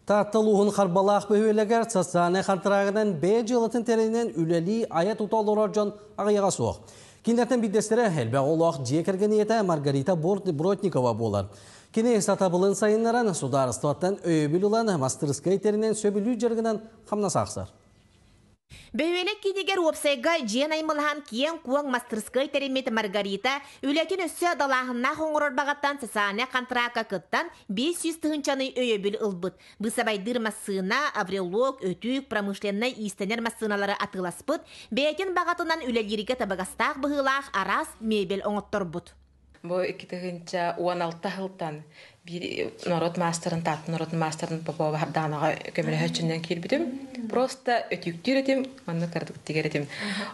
Tattaluğun harbalaq böhüleger sassane xartırağından 5 yılытын terenen üleli ayet utalır orcan ağıyağa soğuk. Kinderten biddestere helbe olaq jekergen ete Margarita Brotnikova bolar. Kine satabılın sayınlaran Sudarıstattan öyöbül ulan Mastırskay terenen söbülü jerginan hamna sağsar. Бөйелек кидигер уопсайга жиен аймылхан киен куang мастерскай теремет Маргарита үлетін өссі далағына хоңырор бағаттан сасане қантырақа кыттан 500 тығынчаны өйөбіл ылбыт. Бұсабайдыр массына, аврелок, өтік, промышленный истенер массыналары атыласпыт, бәйтен бағатынан үлелеріге табағастақ бұғылақ арас мебел оңыттор бұд. Бұл 2-16 жылдан народ мастерын татын, народ мастерын попова харданаға көмірі хөтчінден келбідім. Просто өтіктер етім, манны кардықтығыр етім.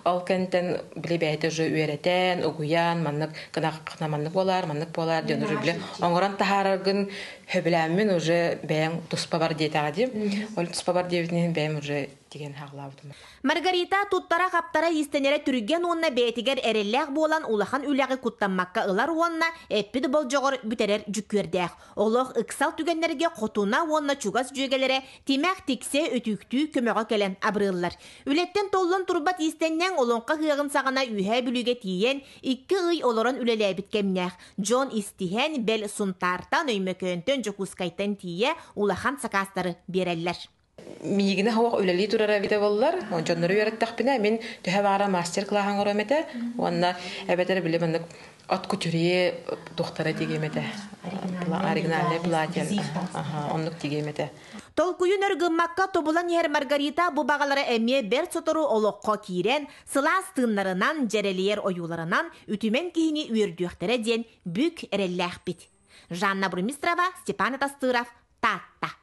Ал кәнтен біле бәйті жы үйеретен, ұғуян, манны қына манны болар, ден ұжы біле. Оңыран тахарығын хөбіләмін ұжы бәйін тұспа бар дейті ағадым. Ол тұспа бар дейітінен бәйім ұжы деген хағылаудым. Маргарита туттара қаптара истенере түрген онна бәйтігер әрелләқ болан улахан үләғі құттанмаққа ылар онна әппіді бол жоғыр бүтерер жүккердәқ. Олық ықсал түгенлерге қотуна онна чугас жүйгелері темәқ тексе өтүктүү көмөға келен абырылар. Үлеттен толлын турбат истеннен олонқа хығын сағана үйә бүліге тиен 2 ый олорын үлелі біткемнәқ. Джон истихен бәл сұнтартан өймөкөнтен жокускайтан тие улахан сақастары береллер. Мигіне хауақ өлелі тұрара биде болылар. Жонлары үйереттіқпіне мен түхе бара мастер-клахан ғыромете. Онна әбетері білеміндік от күтүрие доқтары дегемете. Оригинальный платье. Онлық дегемете. Толкуюн өргіммаққа тобулан ер Маргарита bu бағалары әме бер сотору олыққа кейрен, сылас тыңнарынан, жерелиер ойуларынан үтімен кейіні үйірдіқтері ден бүк әрелләқ бит. Жанна Брумистрова, Степан Тастыров, Татта.